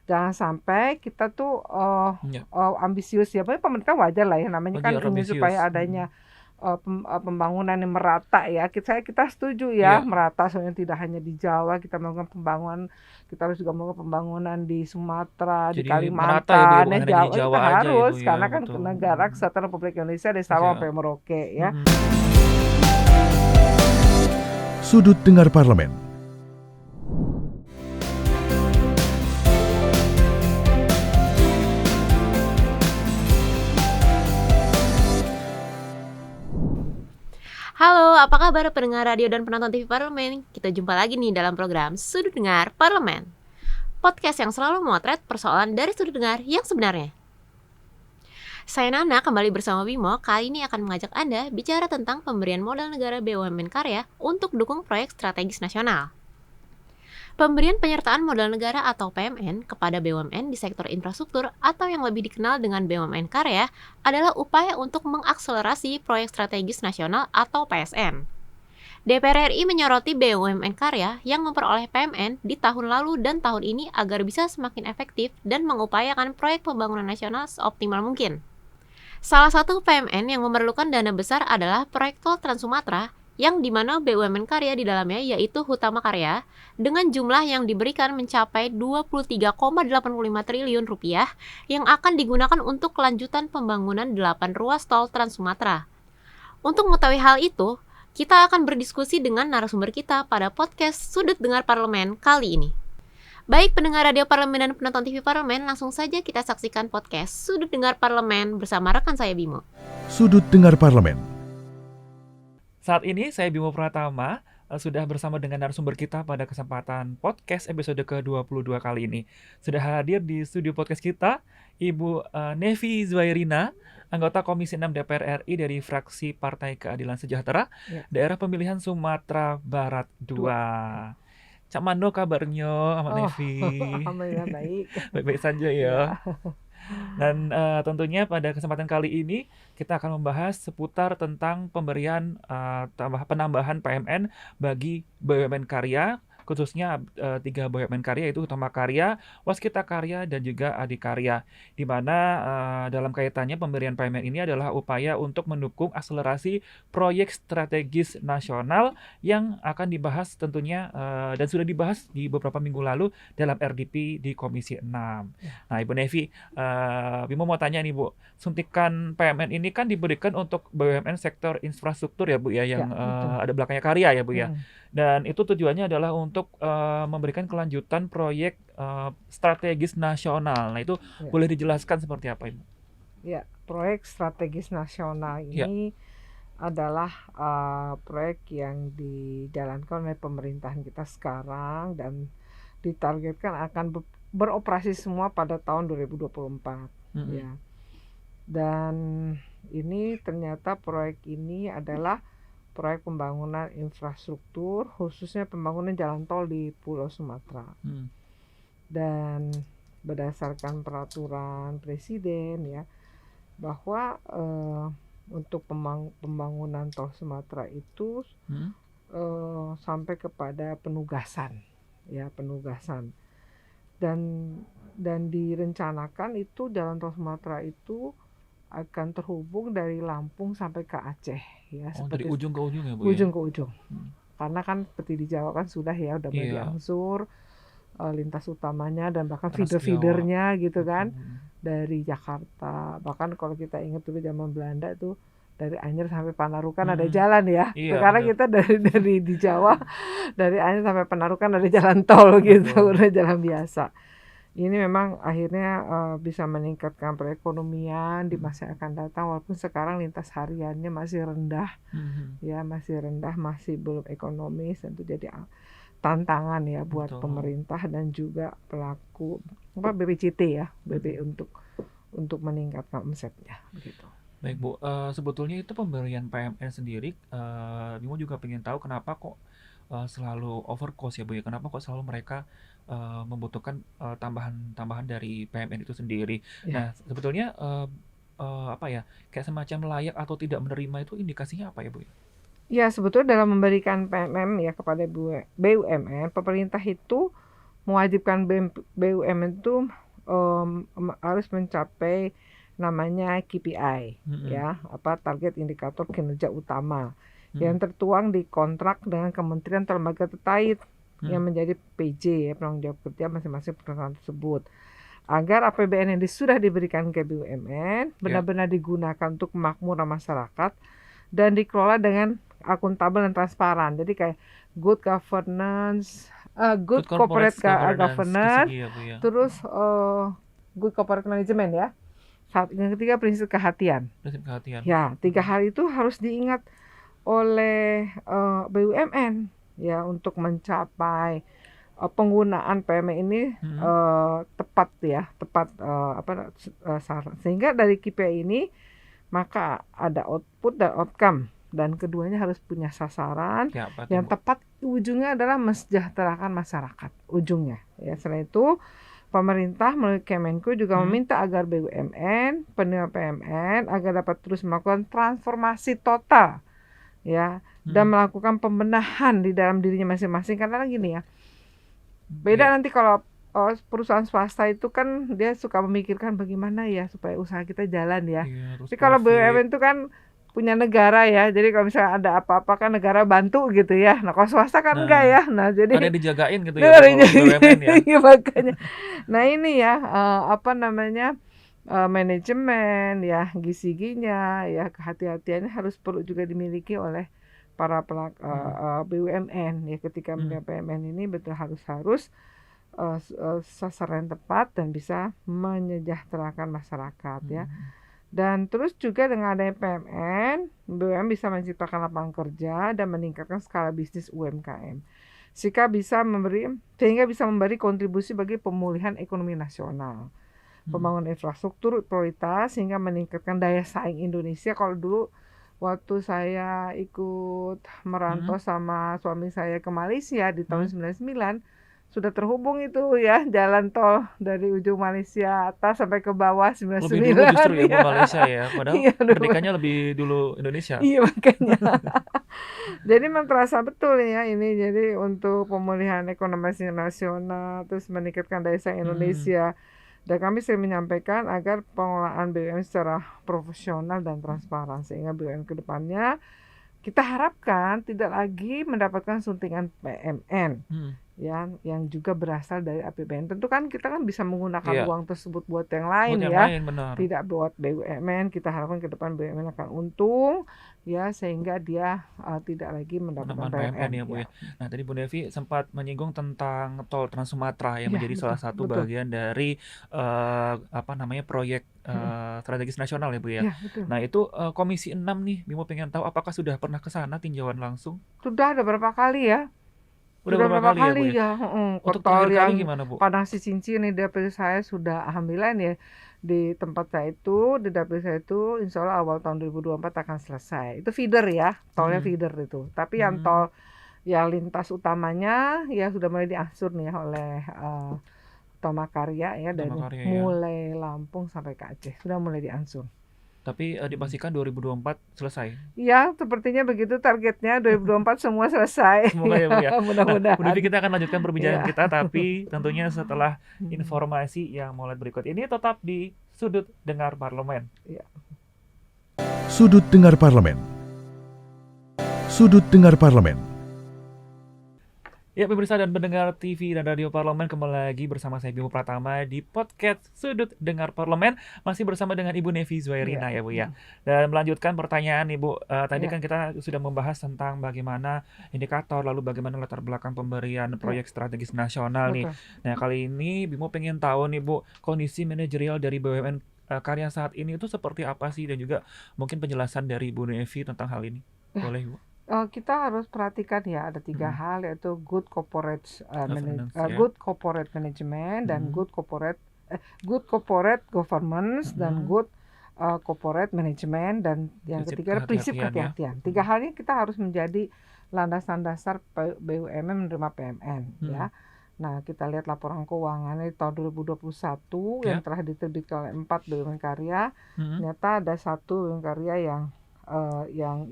Jangan sampai kita tuh Ya, ambisius ya, pokoknya pemerintah wajar lah ya, namanya kan wajar ingin supaya ambisius. adanya pembangunan yang merata ya. Kita setuju ya Iya, merata, soalnya tidak hanya di Jawa kita melakukan pembangunan, kita harus juga melakukan pembangunan di Sumatera, di jadi merata ya Bu ya, Kalimantan, bukan ya hanya di Jawa kita Jawa aja ya Bu harus, ya, karena kan betul. negara kesatuan Republik Indonesia dari Sabang Bisa. sampai Merauke ya. Sudut Dengar Parlemen. Halo, apa kabar pendengar radio dan penonton TV Parlemen? Kita jumpa lagi nih dalam program Sudut Dengar Parlemen, podcast yang selalu memotret persoalan dari sudut dengar yang sebenarnya. Saya Nana kembali bersama Bimo, kali ini akan mengajak Anda bicara tentang pemberian modal negara BUMN karya untuk dukung proyek strategis nasional. Pemberian penyertaan modal negara atau PMN kepada BUMN di sektor infrastruktur atau yang lebih dikenal dengan BUMN karya adalah upaya untuk mengakselerasi proyek strategis nasional atau PSN. DPR RI menyoroti BUMN karya yang memperoleh PMN di tahun lalu dan tahun ini agar bisa semakin efektif dan mengupayakan proyek pembangunan nasional seoptimal mungkin. Salah satu PMN yang memerlukan dana besar adalah proyek tol Trans Sumatera yang dimana BUMN karya di dalamnya yaitu Hutama Karya dengan jumlah yang diberikan mencapai 23,85 triliun rupiah yang akan digunakan untuk kelanjutan pembangunan 8 ruas tol Trans Sumatera. Untuk mengetahui hal itu, kita akan berdiskusi dengan narasumber kita pada podcast Sudut Dengar Parlemen kali ini. Baik pendengar radio Parlemen dan penonton TV Parlemen, langsung saja kita saksikan podcast Sudut Dengar Parlemen bersama rekan saya Bimo. Sudut Dengar Parlemen. Saat ini saya Bimo Pratama sudah bersama dengan narasumber kita pada kesempatan podcast episode ke-22 kali ini. Sudah hadir di studio podcast kita Ibu Nevi Zuairina, anggota Komisi 6 DPR RI dari fraksi Partai Keadilan Sejahtera, Ya. daerah pemilihan Sumatera Barat 2. Cak Mano kabarnya, Ahmad Nevi? Alhamdulillah baik. Baik-baik saja ya. Dan tentunya pada kesempatan kali ini kita akan membahas seputar tentang pemberian penambahan PMN bagi BUMN karya, khususnya 3 BUMN karya yaitu Hutama Karya, Waskita Karya, dan juga Adikarya. Di mana dalam kaitannya pemberian PMN ini adalah upaya untuk mendukung akselerasi proyek strategis nasional yang akan dibahas tentunya dan sudah dibahas di beberapa minggu lalu dalam RDP di Komisi 6. Nah, Ibu Nevi, Bimo mau tanya nih Bu, suntikan PMN ini kan diberikan untuk BUMN sektor infrastruktur ya Bu ya, yang betul. ada belakangnya karya ya Bu ya. Hmm. Dan itu tujuannya adalah untuk memberikan kelanjutan proyek strategis nasional. Nah itu Ya. boleh dijelaskan seperti apa Ibu? Ya, proyek strategis nasional Ya. ini adalah proyek yang dijalankan oleh pemerintahan kita sekarang dan ditargetkan akan beroperasi semua pada tahun 2024 ya. Dan ini ternyata proyek ini adalah proyek pembangunan infrastruktur, khususnya pembangunan jalan tol di Pulau Sumatera. Dan berdasarkan peraturan presiden ya, bahwa untuk pembangunan tol Sumatera itu sampai kepada penugasan ya, penugasan. Dan direncanakan itu jalan tol Sumatera itu akan terhubung dari Lampung sampai ke Aceh ya, Dari seperti ujung ke ujung ya Bu ujung ya? ke ujung. Karena kan seperti di Jawa kan sudah ya, udah mulai diangsur lintas utamanya dan bahkan Trans Jawa. feeder-feedernya gitu kan, dari Jakarta. Bahkan kalau kita ingat dulu zaman Belanda tuh dari Anyer sampai Panarukan ada jalan ya. Iya, Sekarang bener. kita dari di Jawa dari Anyer sampai Panarukan ada jalan tol gitu, udah jalan biasa. Ini memang akhirnya bisa meningkatkan perekonomian di masa yang akan datang, walaupun sekarang lintas hariannya masih rendah ya, masih rendah, masih belum ekonomis, tentu jadi tantangan ya buat pemerintah dan juga pelaku BPJT ya, BP untuk meningkatkan omsetnya begitu. Baik Bu, sebetulnya itu pemberian PMN sendiri, Bimo juga pengen tahu kenapa kok selalu overcost ya Bu ya, kenapa kok selalu mereka membutuhkan tambahan dari PMN itu sendiri. Nah sebetulnya apa ya, kayak semacam layak atau tidak menerima itu indikasinya apa ya Bu? Ya sebetulnya dalam memberikan PMN ya kepada BUMN, pemerintah itu mewajibkan BUMN itu harus mencapai namanya KPI ya, target indikator kinerja utama yang tertuang di kontrak dengan kementerian atau lembaga terkait yang menjadi PJ ya, penanggung jawab kerja masing-masing perusahaan tersebut, agar APBN yang sudah diberikan ke BUMN benar-benar digunakan untuk kemakmuran masyarakat dan dikelola dengan akuntabel dan transparan. Jadi kayak good governance, good corporate governance, terus good corporate management ya. Yang ketiga prinsip kehatian. Ya, 3 hal itu harus diingat oleh BUMN ya untuk mencapai penggunaan PME ini tepat sehingga dari KPI ini maka ada output dan outcome, dan keduanya harus punya sasaran yang tepat, ujungnya adalah mensejahterakan masyarakat ujungnya ya. Selain itu pemerintah melalui Kemenku juga meminta agar BUMN, penerima PMN agar dapat terus melakukan transformasi total ya, dan melakukan pembenahan di dalam dirinya masing-masing. Karena gini ya, beda nanti kalau perusahaan swasta itu kan dia suka memikirkan bagaimana ya supaya usaha kita jalan ya. Tapi kalau BUMN itu kan punya negara ya, jadi kalau misalnya ada apa-apa kan negara bantu gitu ya. Nah kalau swasta kan enggak ya. Nah jadi ada dijagain gitu ya BUMN ya. Iya, makanya. Nah ini ya manajemen ya, gizi-gizinya ya, kehati-hatiannya harus perlu juga dimiliki oleh para BUMN ya. Ketika punya PMN ini betul harus sasaran tepat dan bisa menyejahterakan masyarakat ya. Dan terus juga dengan adanya PMN, BUMN bisa menciptakan lapangan kerja dan meningkatkan skala bisnis UMKM. Sehingga bisa memberi kontribusi bagi pemulihan ekonomi nasional. Pembangunan infrastruktur prioritas sehingga meningkatkan daya saing Indonesia. Kalau dulu waktu saya ikut merantau sama suami saya ke Malaysia di tahun 99, sudah terhubung itu ya, jalan tol dari ujung Malaysia atas sampai ke bawah 99. Lebih dulu justru ya Malaysia ya, padahal merdekanya lebih dulu Indonesia. Iya makanya. Jadi memang terasa betul ya ini, jadi untuk pemulihan ekonomi nasional, terus meningkatkan daya saing Indonesia. Dan kami sering menyampaikan agar pengelolaan BUMN secara profesional dan transparan, sehingga BUMN ke depannya kita harapkan tidak lagi mendapatkan suntikan PMN yang juga berasal dari APBN. Tentu kan kita kan bisa menggunakan uang tersebut buat yang lain tidak buat BUMN. Kita harapkan ke depan BUMN akan untung ya, sehingga dia tidak lagi mendapatkan PMN ya Bu ya. Nah tadi Bu Devi sempat menyinggung tentang tol Trans Sumatera yang menjadi salah satu bagian dari proyek strategis nasional ya Bu ya. Nah itu Komisi 6 nih, Bimo pengen tahu apakah sudah pernah ke sana tinjauan langsung? Sudah ada berapa kali ya. Udah berapa kali ya, Bu ya? Untuk terakhir kali gimana Bu? Padang Sicincin nih dapil saya sudah, alhamdulillah ya, di tempat saya itu, di dapil saya itu insya Allah awal tahun 2024 akan selesai. Itu feeder ya, tolnya feeder itu. Tapi yang tol yang lintas utamanya ya sudah mulai diangsur nih oleh Utama Karya ya, dari mulai Lampung sampai ke Aceh sudah mulai diangsur. Tapi dipastikan 2024 selesai. Ya, sepertinya begitu targetnya, 2024 semua selesai. Semoga ya Bu ya. Mudah-mudahan. Bu Devi, kita akan lanjutkan perbincangan kita, tapi tentunya setelah informasi yang mulai berikut ini, tetap di Sudut Dengar Parlemen. Sudut Dengar Parlemen. Sudut Dengar Parlemen. Ya, pemirsa dan pendengar TV dan Radio Parlemen, kembali lagi bersama saya Bimo Pratama di podcast Sudut Dengar Parlemen, masih bersama dengan Ibu Nevi Zuhairina ya Bu ya. Dan melanjutkan pertanyaan Ibu, tadi kan kita sudah membahas tentang bagaimana indikator, lalu bagaimana latar belakang pemberian proyek strategis nasional nih. Nah kali ini Bimo pengen tahu nih Bu, kondisi manajerial dari BUMN Karya saat ini itu seperti apa sih, dan juga mungkin penjelasan dari Ibu Nevi tentang hal ini. Boleh Bu? Kita harus perhatikan ya, ada 3 hal, yaitu good corporate management dan good corporate governance dan good corporate management, dan yang ketiga ada prinsip kehati-hatian. 3 hal ini kita harus menjadi landasan dasar BUMN menerima PMN ya. Nah, kita lihat laporan keuangan di tahun 2021 yang telah diterbitkan oleh 4 BUMN Karya. Ternyata ada 1 BUMN Karya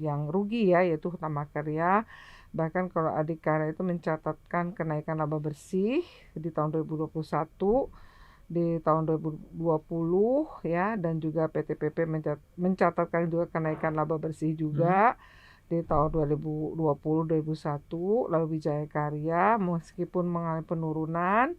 yang rugi ya, yaitu Utama Karya, Bahkan kalau Adikarya itu mencatatkan kenaikan laba bersih di tahun 2021, di tahun 2020 ya, dan juga PT PP mencatatkan juga kenaikan laba bersih juga di tahun 2020 2021. Lalu Wijaya Karya meskipun mengalami penurunan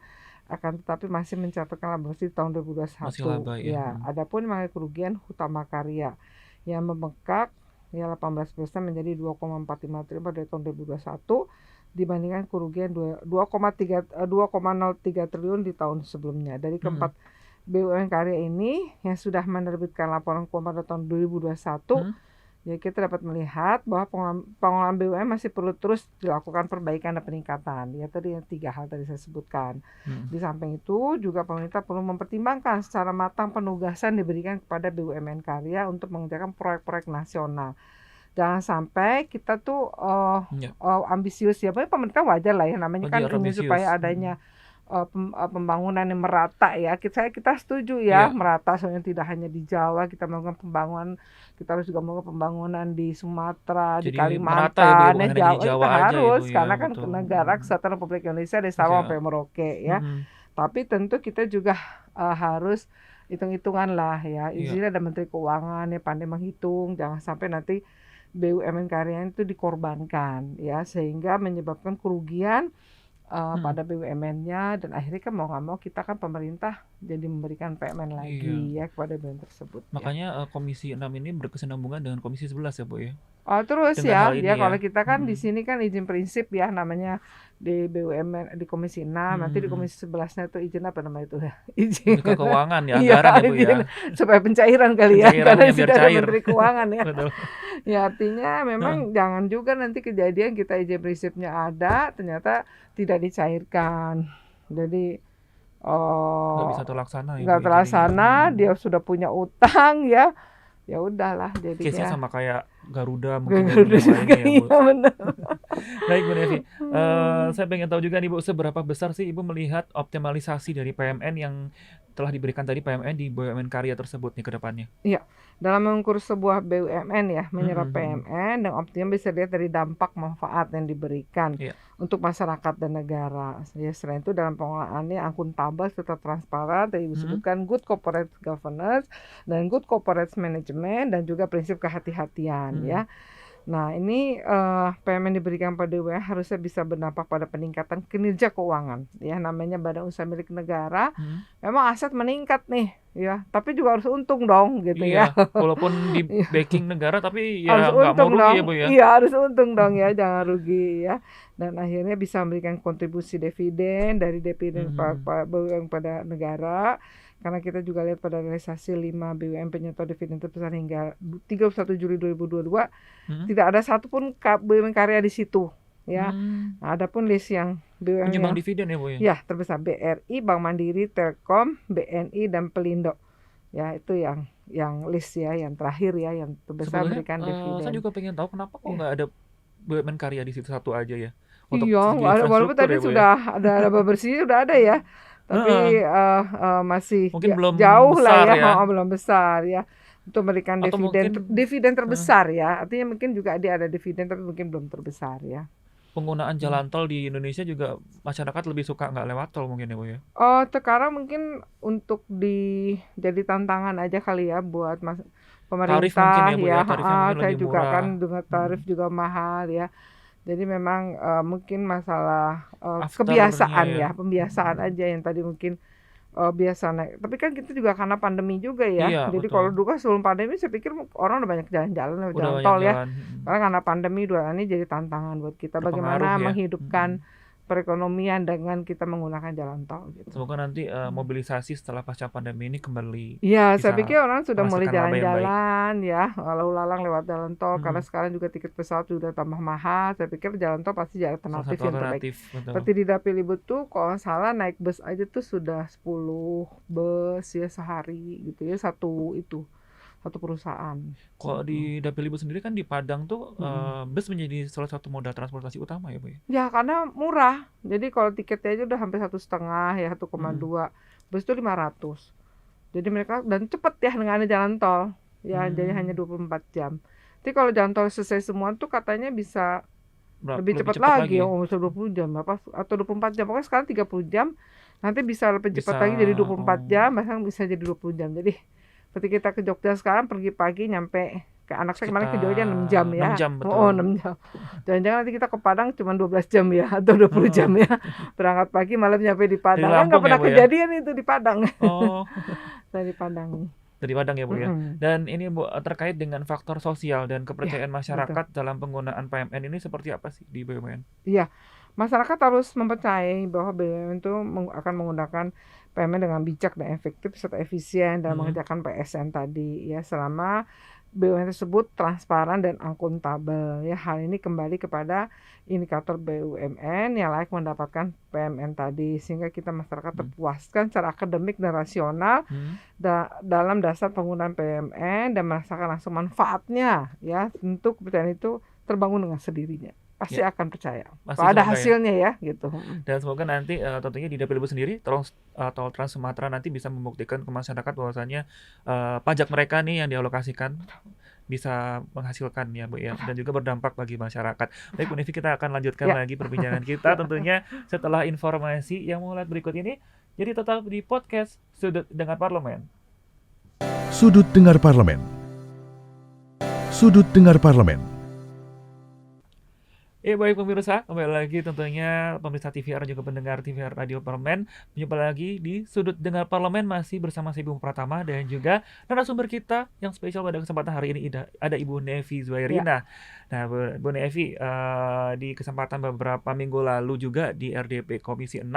akan tetapi masih mencatatkan laba bersih di tahun 2021. Masih laba ya. Ya, adapun mengalami kerugian Hutama Karya yang membengkak ya 18% menjadi 2,45 triliun pada tahun 2021 dibandingkan kerugian 2,03 triliun di tahun sebelumnya. Dari keempat BUMN karya ini yang sudah menerbitkan laporan keuangan pada tahun 2021, ya kita dapat melihat bahwa pengelolaan BUMN masih perlu terus dilakukan perbaikan dan peningkatan. Ya tadi yang 3 hal tadi saya sebutkan. Di samping itu juga pemerintah perlu mempertimbangkan secara matang penugasan diberikan kepada BUMN karya untuk mengerjakan proyek-proyek nasional. Jangan sampai kita tuh ambisius ya. Pemerintah wajar lah ya, namanya kan ingin supaya adanya pembangunan yang merata ya. Kita setuju ya, merata, soalnya tidak hanya di Jawa kita melakukan pembangunan, kita harus juga melakukan pembangunan di Sumatera, Jadi di Kalimantan, ya, Jawa, di Jawa kita aja harus ya, karena kan betul. negara Kesatuan Republik Indonesia dari Sabang sampai Merauke ya. Tapi tentu kita juga harus hitung-hitungan lah ya. Izinnya ada Menteri Keuangan ya, pandai menghitung, jangan sampai nanti BUMN karya itu dikorbankan ya, sehingga menyebabkan kerugian pada BUMN-nya, dan akhirnya kan mau nggak mau kita kan pemerintah jadi memberikan PMN lagi ya kepada BUMN tersebut. Makanya Komisi 6 ini berkesinambungan dengan Komisi 11 ya Bu ya. Terus Dengan ya kalau kita kan di sini kan izin prinsip ya namanya di BUMN di Komisi 6, nanti di Komisi 11-nya itu izin apa namanya itu ya? Izin keuangan ya, anggaran ya Bu ya. Supaya pencairan kali ya, karena sudah ada Menteri Keuangan ya. Betul. Ya artinya memang jangan juga nanti kejadian kita izin prinsipnya ada ternyata tidak dicairkan. Jadi nggak bisa terlaksana ya. Nggak terlaksana, dia sudah punya utang ya. Ya udahlah jadinya. Case-nya sama kayak Garuda mungkin Garuda juga, ya, Bu. iya benar. Baik Bu Nevi, saya pengen tahu juga nih Bu, seberapa besar sih Ibu melihat optimalisasi dari PMN yang telah diberikan tadi PMN di BUMN karya tersebut nih ke depannya? Iya, dalam mengukur sebuah BUMN ya, menyerap PMN dan optimal bisa dilihat dari dampak manfaat yang diberikan untuk masyarakat dan negara. Ya, selain itu dalam pengelolaannya akuntabel serta transparan, tadi disebutkan good corporate governance dan good corporate management dan juga prinsip kehati-hatian ya. Nah ini PMN diberikan pada BUMN harusnya bisa berdampak pada peningkatan kinerja keuangan ya, namanya badan usaha milik negara. Memang aset meningkat nih ya, tapi juga harus untung dong gitu ya. Walaupun di backing negara tapi ya harus nggak mau untung rugi dong ya Bu ya. Iya harus untung dong ya, jangan rugi ya. Dan akhirnya bisa memberikan kontribusi dividen dari dividen BUMN pada negara. Karena kita juga lihat pada realisasi 5 BUMN penyetor dividen terbesar hingga 31 Juli 2022 tidak ada satupun BUMN karya di situ ya. Nah, adapun list yang BUMN penyumbang dividen ya Bu ya. Ya, terbesar BRI, Bank Mandiri, Telkom, BNI dan Pelindo. Ya, itu yang list ya, yang terakhir ya, yang terbesar memberikan dividen. Saya juga pengen tahu kenapa kok nggak ada BUMN karya di situ satu aja ya. Walaupun tadi sudah ada laba bersih sudah ada ya. Tapi masih belum jauh lah ya. Belum besar ya untuk memberikan dividen terbesar ya. Artinya mungkin juga dia ada dividen tapi mungkin belum terbesar ya. Penggunaan jalan tol di Indonesia juga masyarakat lebih suka nggak lewat tol mungkin ya Bu ya. Sekarang mungkin untuk jadi tantangan aja kali ya buat pemerintah tarif mungkin ya Bu ya. Tarifnya mungkin saya lebih juga murah. kan dengan tarif juga mahal ya. Jadi memang mungkin masalah kebiasaan ya, pembiasaan aja yang tadi mungkin biasa naik. Tapi kan kita juga karena pandemi juga ya. Iya, Jadi betul. kalau dulu sebelum pandemi saya pikir orang udah banyak jalan-jalan lewat jalan tol ya. Karena pandemi 2 ini jadi tantangan buat kita bagaimana menghidupkan perekonomian dengan kita menggunakan jalan tol gitu. Semoga nanti mobilisasi setelah pasca pandemi ini kembali. Iya, saya pikir orang sudah mulai menghasilkan laba yang jalan-jalan ya, lalu lalang lewat jalan tol karena sekarang juga tiket pesawat sudah tambah mahal. Saya pikir jalan tol pasti jadi alternatif yang terbaik. Betul. Seperti di Dapilibut tuh kalau nggak salah naik bus aja tuh sudah 10 bus ya sehari gitu ya, satu perusahaan. Kalau di Dapilibut sendiri kan di Padang tuh bus menjadi salah satu moda transportasi utama ya Bu ya. Ya karena murah. Jadi kalau tiketnya aja udah hampir 1,5 ya 1,2. Bus itu 500. Jadi mereka dan cepet ya dengan ada jalan tol. Ya jadi hanya 24 jam. Jadi kalau jalan tol selesai semua tuh katanya bisa lebih cepat lagi ya, bisa 20 jam apa atau 24 jam. Pokoknya sekarang 30 jam, nanti bisa lebih cepat lagi jadi 24 jam, bahkan bisa jadi 20 jam. Jadi seperti kita ke Jogja sekarang pergi pagi nyampe ke anak saya kemarin ke Jogja 6 jam ya. 6 jam, betul. Oh, 6 jam. Jangan-jangan nanti kita ke Padang cuma 12 jam ya atau 20 jam ya. Berangkat pagi malam nyampe di Padang. Dari Kan nggak Lampung pernah ya, Bu, ya? kejadian itu di Padang. Oh, Saya di Padang. dari Padang ya Bu ya. Mm-mm. Dan ini Bu, terkait dengan faktor sosial dan kepercayaan Ya, masyarakat dalam penggunaan PMN ini seperti apa sih di BUMN? Iya, masyarakat harus mempercayai bahwa BUMN itu akan menggunakan PMN dengan bijak dan efektif serta efisien dalam mengerjakan PSN tadi ya, selama BUMN tersebut transparan dan akuntabel ya. Hal ini kembali kepada indikator BUMN yang layak mendapatkan PMN tadi, sehingga kita masyarakat terpuaskan secara akademik dan rasional dalam dasar penggunaan PMN dan merasakan langsung manfaatnya ya. Tentu kepercayaan itu terbangun dengan sendirinya, pasti akan percaya Pasti kalau ada semoga ya. hasilnya ya gitu. Dan semoga nanti tentunya di Dapil Ibu sendiri Tol Trans Sumatera nanti bisa membuktikan ke masyarakat bahwasannya pajak mereka nih yang dialokasikan bisa menghasilkan ya Bu ya, dan juga berdampak bagi masyarakat. Baik Bu Nevi, kita akan lanjutkan Ya. lagi perbincangan kita tentunya setelah informasi yang mulai berikut ini. Jadi tetap di podcast Sudut Dengar Parlemen. Sudut Dengar Parlemen. Sudut Dengar Parlemen. Baik pemirsa, kembali lagi tentunya pemirsa TVR juga pendengar TVR Radio Parlemen. Berjumpa lagi di Sudut Dengar Parlemen, masih bersama saya Bung Pratama dan juga narasumber kita yang spesial pada kesempatan hari ini ada Ibu Nevi Zuhairina. Nah Bu Nevi, di kesempatan beberapa minggu lalu juga di RDP Komisi 6,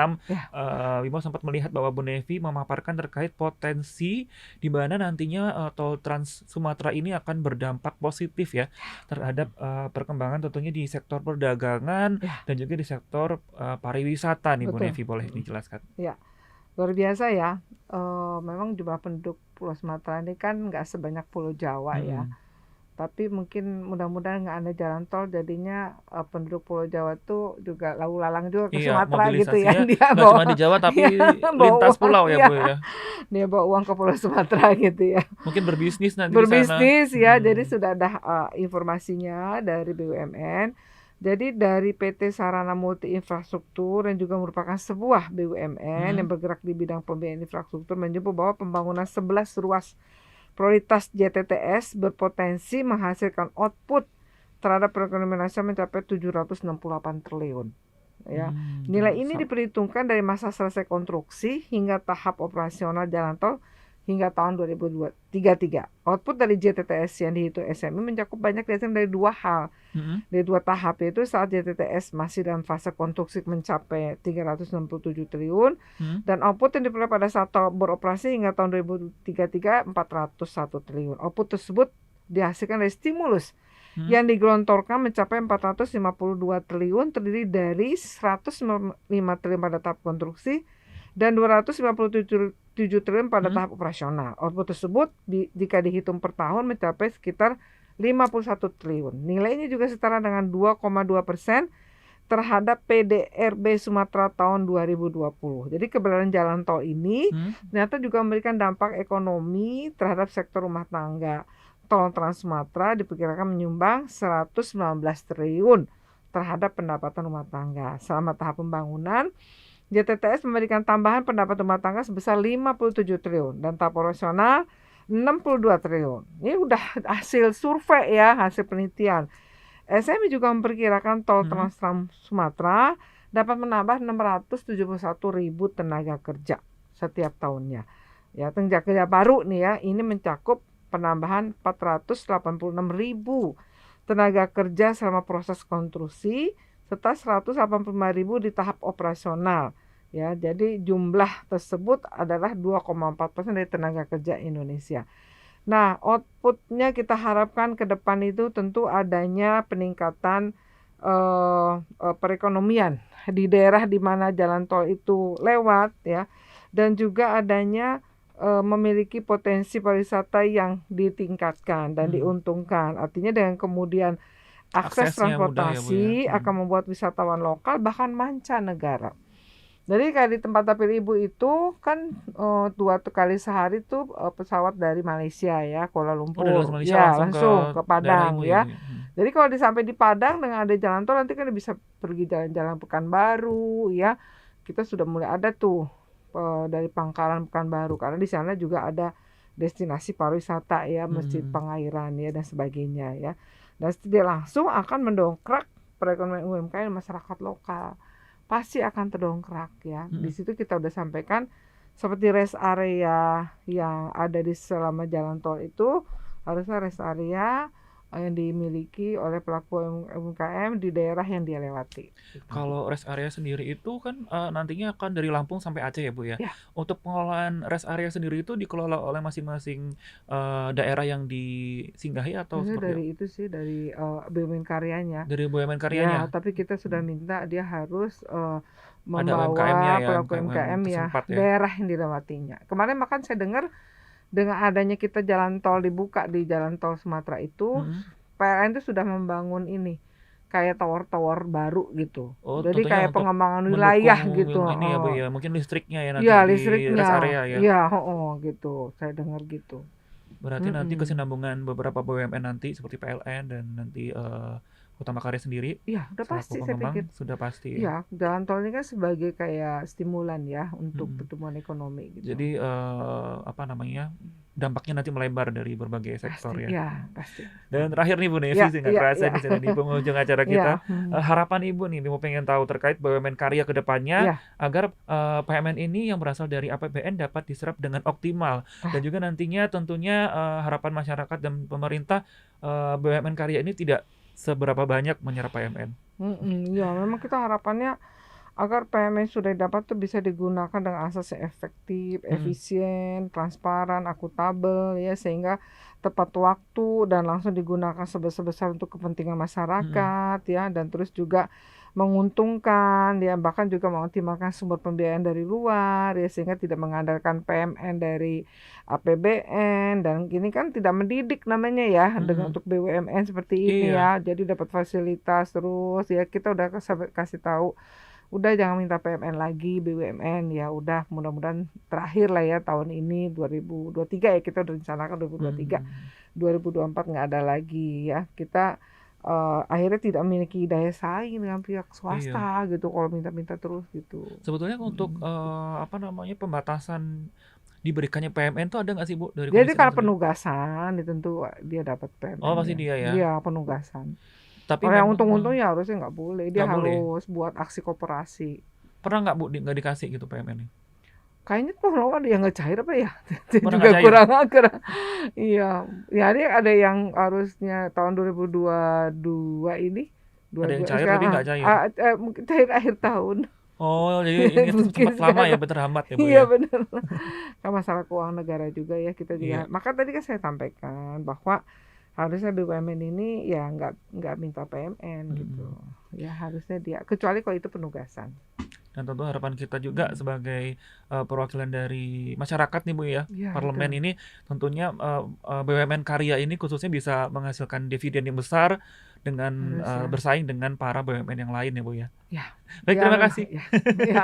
Bimo sempat melihat bahwa Bu Nevi memaparkan terkait potensi di mana nantinya Tol Trans Sumatera ini akan berdampak positif ya terhadap perkembangan tentunya di sektor perdagangan dan juga di sektor pariwisata nih. Betul. Bu Nevi, boleh dijelaskan? Ya, luar biasa ya. Memang jumlah penduduk Pulau Sumatera ini kan nggak sebanyak Pulau Jawa ya. Tapi mungkin mudah-mudahan nggak ada jalan tol, jadinya penduduk Pulau Jawa tuh juga lalu lalang juga ke Sumatera gitu ya. Dia nggak cuma di Jawa tapi lintas pulau ya Bu ya. Dia bawa uang ke Pulau Sumatera gitu ya. Mungkin berbisnis nanti di sana. Berbisnis ya, jadi sudah ada informasinya dari BUMN. Jadi dari PT Sarana Multi Infrastruktur yang juga merupakan sebuah BUMN yang bergerak di bidang pembiayaan infrastruktur menyebut bahwa pembangunan 11 ruas prioritas JTTS berpotensi menghasilkan output terhadap perekonomian nasional mencapai 768 triliun. Ya. Nilai ini diperhitungkan dari masa selesai konstruksi hingga tahap operasional jalan tol hingga tahun 2033. Output dari JTTS yang dihitung SMI mencakup banyak dari dua hal. Dari dua tahap, yaitu saat JTTS masih dalam fase konstruksi mencapai 367 triliun dan output yang diperoleh pada saat tol beroperasi hingga tahun 2033 401 triliun. Output tersebut dihasilkan dari stimulus yang digelontorkan mencapai 452 triliun, terdiri dari 105 triliun pada tahap konstruksi dan 257 triliun pada tahap operasional. Output tersebut jika dihitung per tahun mencapai sekitar 51 triliun. Nilainya juga setara dengan 2,2% terhadap PDRB Sumatera tahun 2020. Jadi keberadaan jalan tol ini ternyata juga memberikan dampak ekonomi terhadap sektor rumah tangga. Tol Trans Sumatera diperkirakan menyumbang 119 triliun terhadap pendapatan rumah tangga. Selama tahap pembangunan, JTTS memberikan tambahan pendapatan rumah tangga sebesar 57 triliun dan tahap operasional 62 triliun. Ini udah hasil survei ya, hasil penelitian. SMI juga memperkirakan tol Trans Sumatera dapat menambah 671.000 tenaga kerja setiap tahunnya. Ya, tenaga kerja baru nih ya, ini mencakup penambahan 486.000 tenaga kerja selama proses konstruksi serta 185.000 di tahap operasional. Ya, jadi jumlah tersebut adalah 2,4% dari tenaga kerja Indonesia. Nah, outputnya kita harapkan ke depan itu tentu adanya peningkatan perekonomian di daerah di mana jalan tol itu lewat ya, dan juga adanya memiliki potensi pariwisata yang ditingkatkan dan diuntungkan. Artinya dengan kemudian akses transportasi akan membuat wisatawan lokal bahkan mancanegara. Jadi kayak di tempat dapil ibu itu kan 2 kali sehari tuh pesawat dari Malaysia ya, Kuala Lumpur. Malaysia Ya, langsung ke Padang ya. Jadi kalau sampai di Padang dengan ada jalan tol nanti kan bisa pergi jalan-jalan Pekanbaru ya. Kita sudah mulai ada tuh dari Pangkalan Pekanbaru karena di sana juga ada destinasi pariwisata ya, Masjid Pengairan ya dan sebagainya ya. Dan tidak langsung akan mendongkrak perekonomian UMKM masyarakat lokal. Pasti akan terdongkrak ya. Di situ kita udah sampaikan seperti rest area yang ada di selama jalan tol itu harusnya rest area yang dimiliki oleh pelaku UMKM di daerah yang dia lewati. Kalau rest area sendiri itu kan nantinya akan dari Lampung sampai Aceh ya Bu ya. Ya. Untuk pengelolaan rest area sendiri itu dikelola oleh masing-masing daerah yang disinggahi atau Maksudnya seperti dari apa? itu sih dari BUMN karyanya. Dari BUMN Ya, karyanya. tapi kita sudah minta dia harus Ada membawa UMKM-nya ya, pelaku UMKM ya tersempat ya. daerah yang dilewatinya. Kemarin bahkan saya dengar dengan adanya kita jalan tol dibuka di jalan tol Sumatera itu, PLN itu sudah membangun ini kayak tower-tower baru gitu. Oh, Jadi tentunya kayak untuk pengembangan wilayah mendukung gitu. ini ya Bu ya, mungkin listriknya ya nanti Iya, di listriknya. rest area ya. Iya, gitu. Saya dengar gitu. Berarti nanti kesinambungan beberapa BUMN nanti seperti PLN dan nanti Utama Karya sendiri Iya, udah selaku pasti saya pengembang pikir. sudah pasti ya. Iya, jalan tol ini kan sebagai kayak stimulan ya untuk Mm-mm. pertumbuhan ekonomi gitu. Jadi apa namanya, dampaknya nanti melebar dari berbagai sektor Pasti, ya. ya pasti. Dan terakhir nih Bu Nevi, Ya, sih nggak ya, kerasa ya. nih sudah di penghujung acara kita. Ya, Harapan Ibu nih, mau pengen tahu terkait BUMN karya ke depannya Ya. agar PMN ini yang berasal dari APBN dapat diserap dengan optimal. Dan juga nantinya tentunya harapan masyarakat dan pemerintah BUMN karya ini tidak seberapa banyak menyerap PMN. Ya, memang kita harapannya agar PMN sudah dapat tuh bisa digunakan dengan asas yang efektif, efisien, transparan, akuntabel ya sehingga tepat waktu dan langsung digunakan sebesar-besar untuk kepentingan masyarakat ya dan terus juga menguntungkan ya bahkan juga mengoptimalkan sumber pembiayaan dari luar ya sehingga tidak mengandalkan PMN dari APBN dan ini kan tidak mendidik namanya ya dengan untuk BUMN seperti ini ya jadi dapat fasilitas terus ya kita udah kasih tahu udah jangan minta PMN lagi BUMN ya udah mudah-mudahan terakhir lah ya tahun ini 2023 ya kita udah rencanakan 2023 2024 nggak ada lagi ya kita akhirnya tidak memiliki daya saing dengan pihak swasta gitu kalau minta-minta terus gitu. Sebetulnya untuk apa namanya pembatasan diberikannya PMN tuh ada nggak sih Bu dari Jadi Komisi kalau 6 sendiri? penugasan tentu dia dapat PMN. Oh pasti dia ya. Iya penugasan. Tapi Kalau yang memang untung-untung ya harusnya nggak boleh. Dia nggak boleh. harus buat aksi koperasi. Pernah nggak Bu nggak dikasih gitu PMN nih? Kayaknya tuh lo ada yang ngecair apa ya? Pernah Juga nggak cair? kurang. Iya, ya ada yang harusnya tahun 2022 ini. Ada yang cair tapi nggak cair. Mungkin cair akhir tahun. Oh jadi ini Mungkin sempat lama ya sekarang. berterhambat ya Bu Iya ya. benar. Kan masalah keuangan negara juga ya kita Iya. juga. Maka tadi kan saya sampaikan bahwa harusnya BUMN ini ya nggak minta PMN gitu. Ya harusnya dia kecuali kalau itu penugasan. Dan tentu harapan kita juga sebagai perwakilan dari masyarakat nih Bu ya, Ya, parlemen betul. ini tentunya BUMN karya ini khususnya bisa menghasilkan dividen yang besar dengan Harusnya. bersaing dengan para BUMN yang lain ya Bu ya. Ya. Baik, Ya, terima memang, kasih. ya. Ya.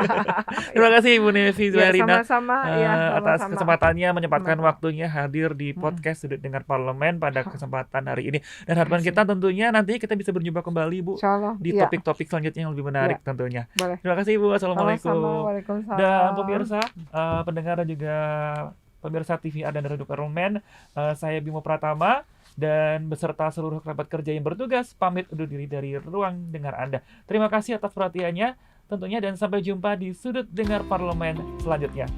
Terima kasih Ibu Nevi Ya, Zuhairina sama-sama ya, atas sama-sama. kesempatannya menyempatkan Sama-sama. waktunya hadir di podcast Sudut Dengar Parlemen pada kesempatan hari ini. Dan harapan Makasih. kita tentunya nanti kita bisa berjumpa kembali Bu Insyaallah. di Iya, topik-topik selanjutnya yang lebih menarik tentunya. boleh. Terima kasih Bu. Assalamualaikum. Sama-sama. Waalaikumsalam. Dan pemirsa, pendengar dan juga pemirsa TVR dan Radio Parlemen, saya Bimo Pratama dan beserta seluruh kerabat kerja yang bertugas pamit undur diri dari ruang dengar Anda. Terima kasih atas perhatiannya tentunya dan sampai jumpa di Sudut Dengar Parlemen selanjutnya.